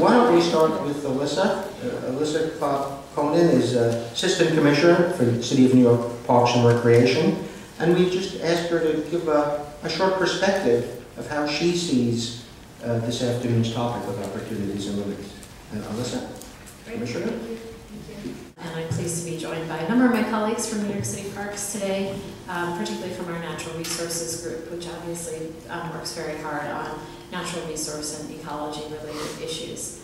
why don't we start with Alyssa? Alyssa Cobb Konon is Assistant Commissioner for the City of New York Parks and Recreation, and we just asked her to give a short perspective of how she sees this afternoon's topic of opportunities and limits. Alyssa, Commissioner. Thank you. And I'm pleased to be joined by a number of my colleagues from New York City Parks today, particularly from our Natural Resources Group, which obviously works very hard on natural resource and ecology-related issues.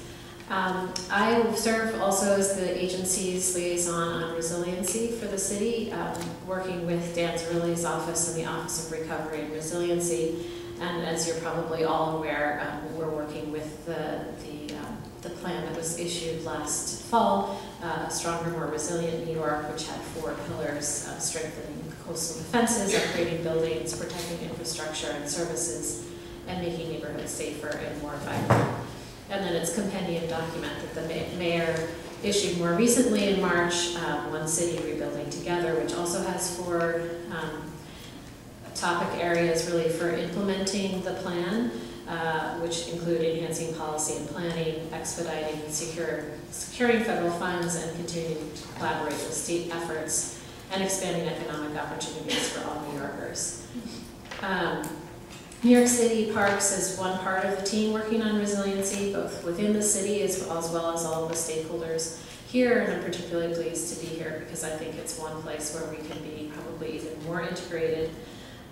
I serve also as the agency's liaison on resiliency for the city, working with Dan Zerilli's office and the Office of Recovery and Resiliency. And as you're probably all aware, we're working with the plan that was issued last fall, Stronger, More Resilient New York, which had 4 pillars: strengthening coastal defenses, upgrading buildings, protecting infrastructure and services, and making neighborhoods safer and more vibrant. And then its compendium document that the mayor issued more recently in March, One City Rebuilding Together, which also has 4 topic areas really for implementing the plan, which include enhancing policy and planning, expediting securing federal funds, and continuing to collaborate with state efforts, and expanding economic opportunities for all New Yorkers. New York City Parks is one part of the team working on resiliency, both within the city as well as all of the stakeholders here, and I'm particularly pleased to be here because I think it's one place where we can be probably even more integrated.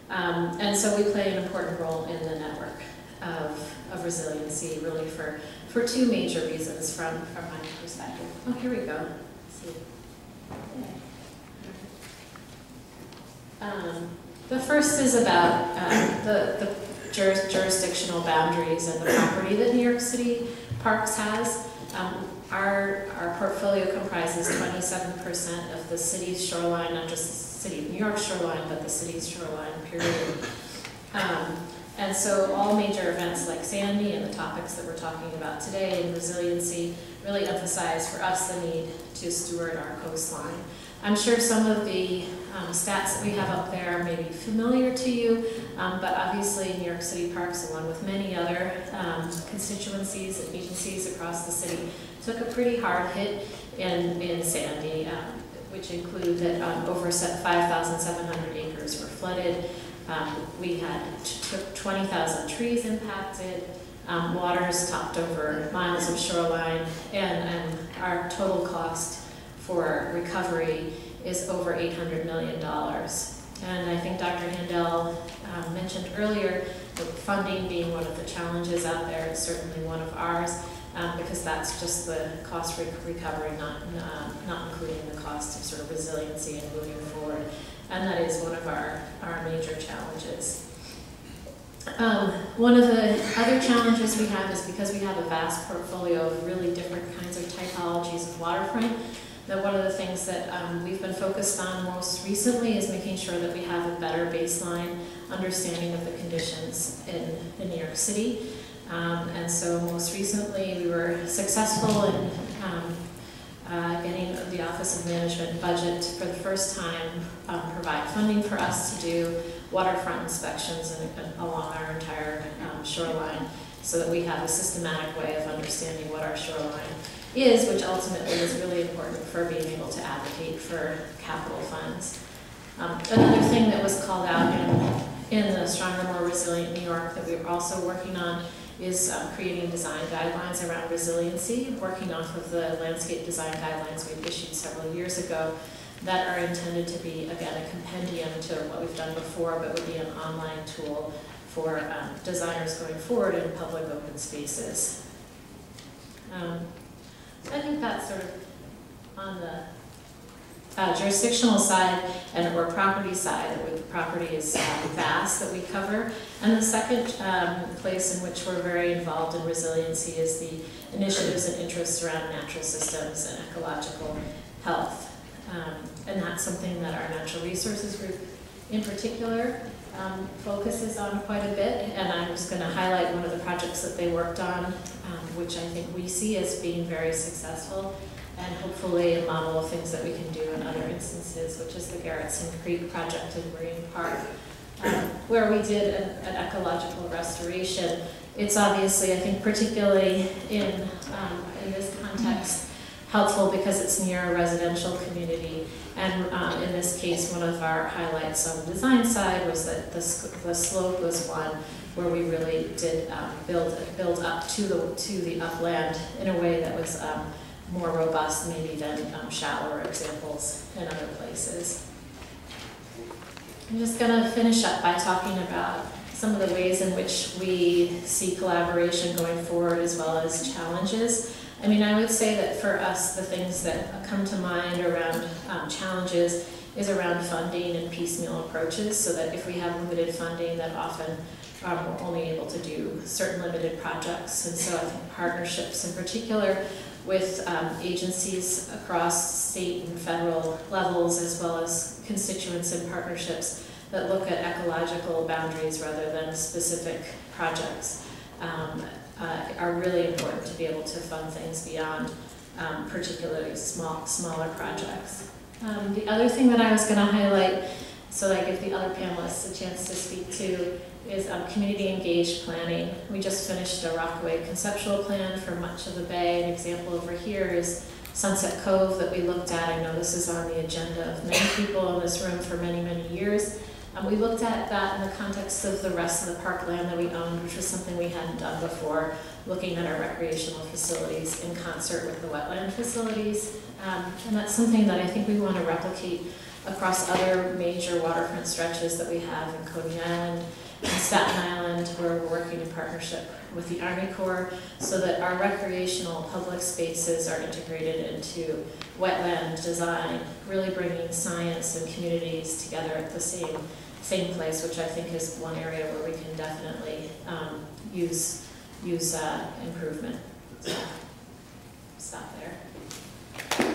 And so we play an important role in the network of resiliency, really for 2 major reasons from my perspective. Oh, here we go. Let's see. The first is about the jurisdictional boundaries and the property that New York City Parks has. Our portfolio comprises 27% of the city's shoreline, not just the City of New York shoreline, but the city's shoreline, period. And so all major events like Sandy and the topics that we're talking about today in resiliency really emphasize for us the need to steward our coastline. I'm sure some of the stats that we have up there may be familiar to you, but obviously New York City Parks, along with many other constituencies and agencies across the city, took a pretty hard hit in Sandy, which included that over 5,700 acres were flooded. We took 20,000 trees impacted, waters topped over miles of shoreline, and our total cost for recovery is over $800 million. And I think Dr. Handel mentioned earlier that funding being one of the challenges out there is certainly one of ours, because that's just the cost recovery, not including the cost of sort of resiliency and moving forward. And that is one of our major challenges. One of the other challenges we have is because we have a vast portfolio of really different kinds of typologies of waterfront, that one of the things that we've been focused on most recently is making sure that we have a better baseline understanding of the conditions in New York City. And so most recently we were successful in getting the Office of Management budget for the first time provide funding for us to do waterfront inspections along our entire shoreline, so that we have a systematic way of understanding what our shoreline is, which ultimately is really important for being able to advocate for capital funds. Another thing that was called out in the Stronger, More Resilient New York that we're also working on is creating design guidelines around resiliency, working off of the landscape design guidelines we've issued several years ago that are intended to be, again, a compendium to what we've done before, but would be an online tool for designers going forward in public open spaces. I think that's sort of on the jurisdictional side or property side. The property is vast that we cover. And the second place in which we're very involved in resiliency is the initiatives and interests around natural systems and ecological health. And that's something that our Natural Resources Group in particular focuses on quite a bit. And I'm just going to highlight one of the projects that they worked on, which I think we see as being very successful, and hopefully a model of things that we can do in other instances, which is the Garretson Creek project in Marine Park, where we did an ecological restoration it's obviously, I think, particularly in this context, helpful because it's near a residential community. And in this case, one of our highlights on the design side was that the slope was one where we really did build up to the upland in a way that was more robust maybe than shallower examples in other places. I'm just going to finish up by talking about some of the ways in which we see collaboration going forward as well as challenges. I mean, I would say that for us, the things that come to mind around challenges is around funding and piecemeal approaches, so that if we have limited funding, that often we're only able to do certain limited projects. And so I think partnerships in particular with agencies across state and federal levels, as well as constituents and partnerships that look at ecological boundaries rather than specific projects, are really important to be able to fund things beyond particularly smaller projects. The other thing that I was going to highlight, so that I give the other panelists a chance to speak to, is community engaged planning. We just finished a Rockaway conceptual plan for much of the bay. An example over here is Sunset Cove that we looked at. I know this is on the agenda of many people in this room for many, many years. We looked at that in the context of the rest of the parkland that we owned, which was something we hadn't done before, looking at our recreational facilities in concert with the wetland facilities. And that's something that I think we want to replicate across other major waterfront stretches that we have in Coney Island and Staten Island, where we're working in partnership with the Army Corps, so that our recreational public spaces are integrated into wetland design, really bringing science and communities together at the same place, which I think is one area where we can definitely use improvement. So, stop there.